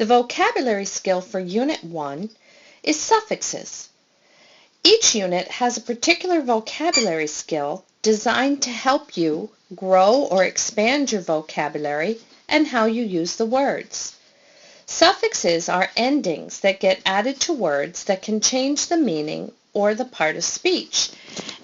The vocabulary skill for Unit 1 is suffixes. Each unit has a particular vocabulary skill designed to help you grow or expand your vocabulary and how you use the words. Suffixes are endings that get added to words that can change the meaning or the part of speech.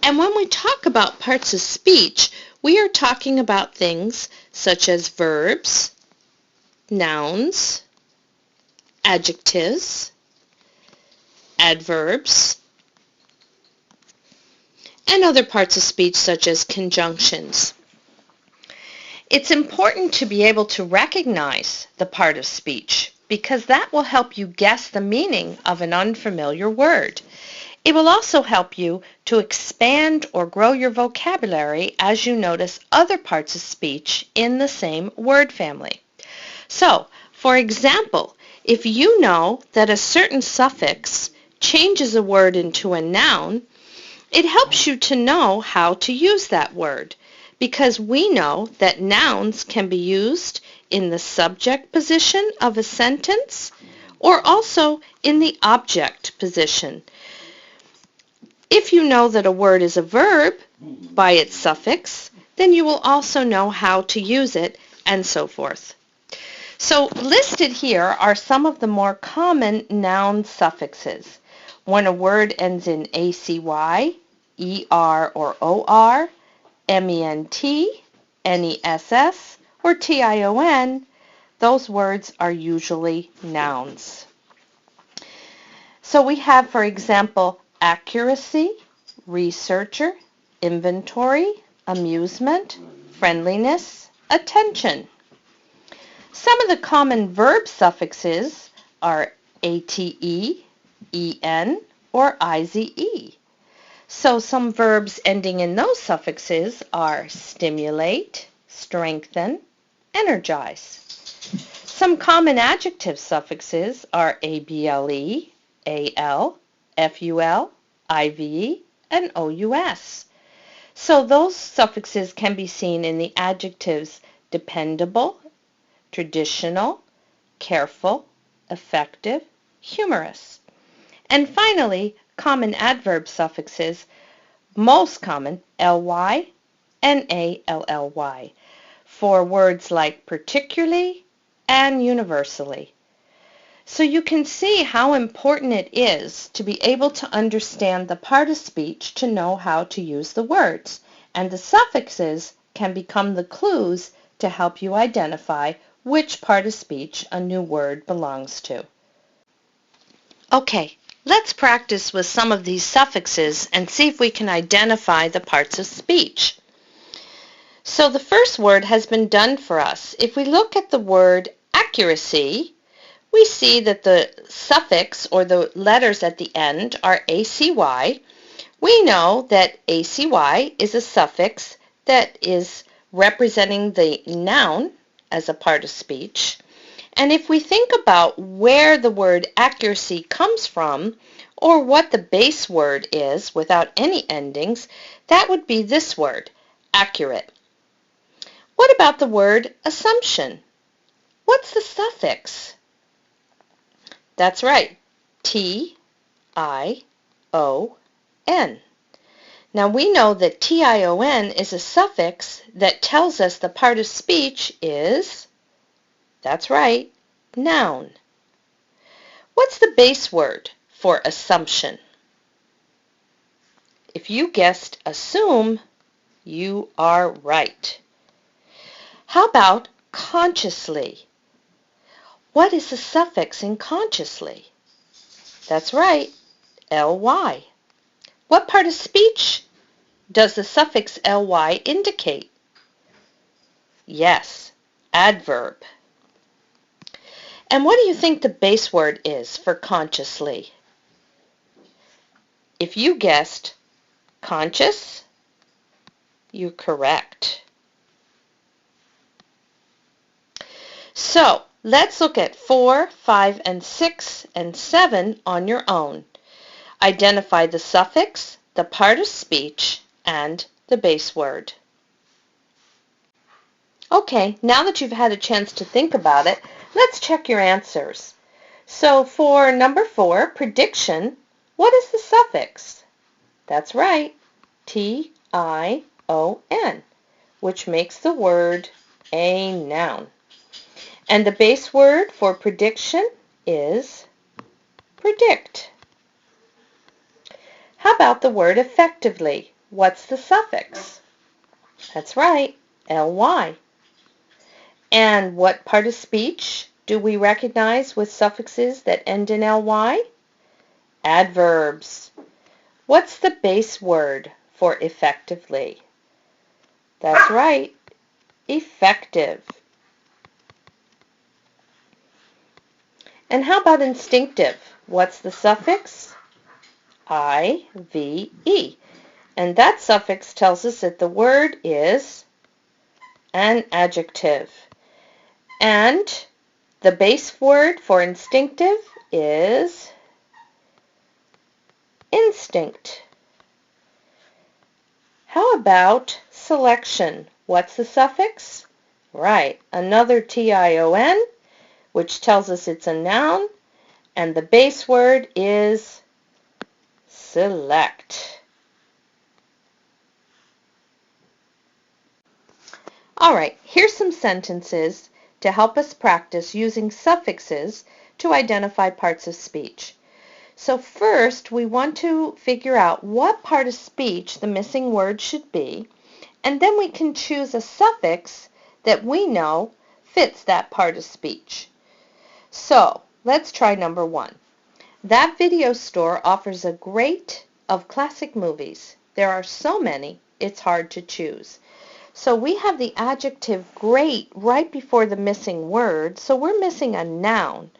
And when we talk about parts of speech, we are talking about things such as verbs, nouns, adjectives, adverbs, and other parts of speech such as conjunctions. It's important to be able to recognize the part of speech because that will help you guess the meaning of an unfamiliar word. It will also help you to expand or grow your vocabulary as you notice other parts of speech in the same word family. So, for example, if you know that a certain suffix changes a word into a noun, it helps you to know how to use that word because we know that nouns can be used in the subject position of a sentence or also in the object position. If you know that a word is a verb by its suffix, then you will also know how to use it and so forth. So listed here are some of the more common noun suffixes. When a word ends in ACY, ER or OR, MENT, NESS, or TION, those words are usually nouns. So we have, for example, accuracy, researcher, inventory, amusement, friendliness, attention. Some of the common verb suffixes are ATE, EN, or IZE. So some verbs ending in those suffixes are stimulate, strengthen, energize. Some common adjective suffixes are ABLE, AL, FUL, IVE, and OUS. So those suffixes can be seen in the adjectives dependable, traditional, careful, effective, humorous. And finally, common adverb suffixes, most common, LY and ALLY, for words like particularly and universally. So you can see how important it is to be able to understand the part of speech to know how to use the words, and the suffixes can become the clues to help you identify which part of speech a new word belongs to. Okay, let's practice with some of these suffixes and see if we can identify the parts of speech. So the first word has been done for us. If we look at the word accuracy, we see that the suffix or the letters at the end are ACY. We know that ACY is a suffix that is representing the noun as a part of speech. And if we think about where the word accuracy comes from, or what the base word is without any endings, that would be this word, accurate. What about the word assumption? What's the suffix? That's right, TION. Now we know that TION is a suffix that tells us the part of speech is, that's right, noun. What's the base word for assumption? If you guessed assume, you are right. How about consciously? What is the suffix in consciously? That's right, LY. What part of speech does the suffix ly indicate? Yes, adverb. And what do you think the base word is for consciously? If you guessed conscious, you're correct. So, let's look at 4, 5, and 6, and 7 on your own. Identify the suffix, the part of speech, and the base word. Okay, now that you've had a chance to think about it, Let's check your answers. So for number 4, prediction, what is the suffix? That's right, T-I-O-N, which makes the word a noun. And the base word for prediction is predict. How about the word effectively? What's the suffix? That's right, ly. And what part of speech do we recognize with suffixes that end in ly? Adverbs. What's the base word for effectively? That's right, effective. And how about instinctive? What's the suffix? I-V-E. And that suffix tells us that the word is an adjective. And the base word for instinctive is instinct. How about selection? What's the suffix? Right, another T-I-O-N, which tells us it's a noun, and the base word is select. All right, here's some sentences to help us practice using suffixes to identify parts of speech. So first, we want to figure out what part of speech the missing word should be, and then we can choose a suffix that we know fits that part of speech. So let's try number 1. That video store offers a great of classic movies. There are so many, it's hard to choose. So we have the adjective great right before the missing word, so we're missing a noun.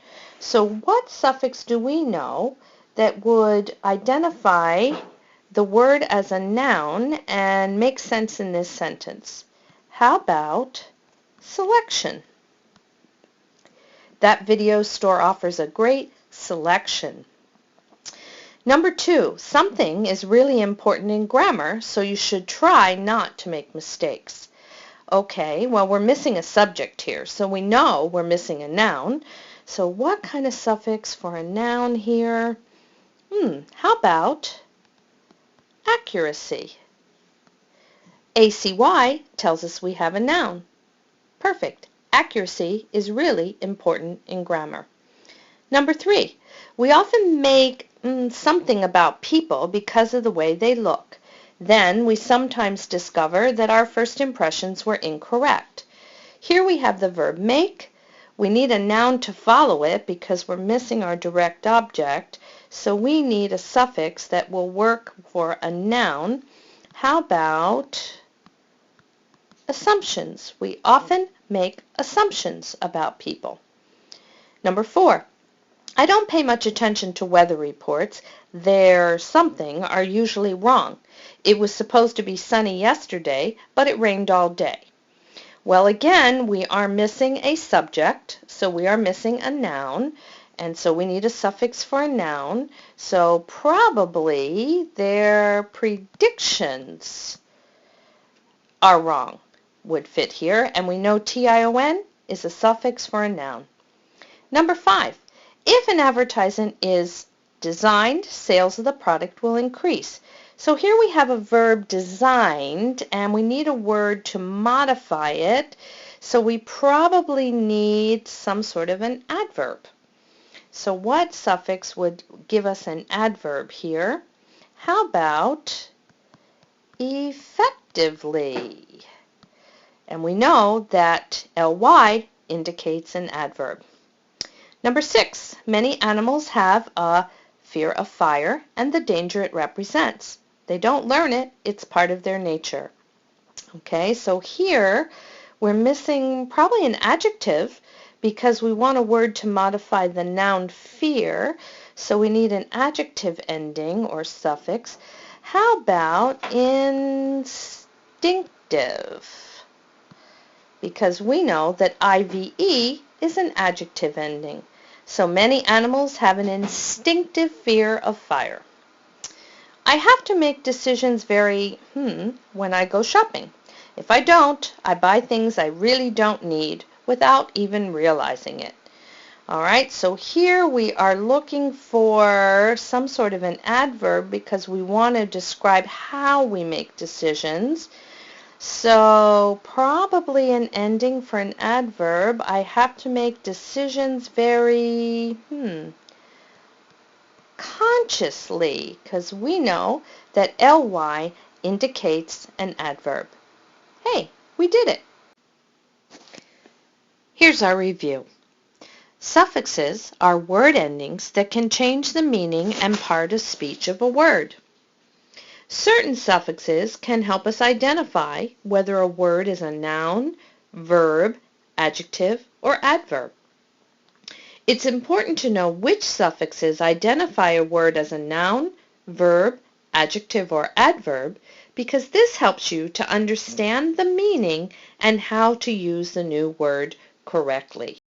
So what suffix do we know that would identify the word as a noun and make sense in this sentence? How about selection? That video store offers a great selection. Number 2, something is really important in grammar, so you should try not to make mistakes. Okay, well, we're missing a subject here, so we know we're missing a noun. So what kind of suffix for a noun here? How about accuracy? ACY tells us we have a noun. Perfect. Accuracy is really important in grammar. Number 3, we often make something about people because of the way they look. Then we sometimes discover that our first impressions were incorrect. Here we have the verb make. We need a noun to follow it because we're missing our direct object, so we need a suffix that will work for a noun. How about assumptions? We often make assumptions about people. Number 4, I don't pay much attention to weather reports. Their something are usually wrong. It was supposed to be sunny yesterday, but it rained all day. Well, again, we are missing a subject, so we are missing a noun, and so we need a suffix for a noun. So probably their predictions are wrong would fit here, and we know TION is a suffix for a noun. Number 5. If an advertisement is designed, sales of the product will increase. So here we have a verb designed, and we need a word to modify it. So we probably need some sort of an adverb. So what suffix would give us an adverb here? How about effectively? And we know that ly indicates an adverb. Number 6, many animals have a fear of fire and the danger it represents. They don't learn it, it's part of their nature. Okay, so here we're missing probably an adjective because we want a word to modify the noun fear, so we need an adjective ending or suffix. How about instinctive? Because we know that IVE is an adjective ending. So many animals have an instinctive fear of fire. I have to make decisions when I go shopping. If I don't, I buy things I really don't need without even realizing it. All right, so here we are looking for some sort of an adverb because we want to describe how we make decisions. So probably an ending for an adverb. I have to make decisions very consciously because we know that ly indicates an adverb. Hey, we did it. Here's our review. Suffixes are word endings that can change the meaning and part of speech of a word. Certain suffixes can help us identify whether a word is a noun, verb, adjective, or adverb. It's important to know which suffixes identify a word as a noun, verb, adjective, or adverb because this helps you to understand the meaning and how to use the new word correctly.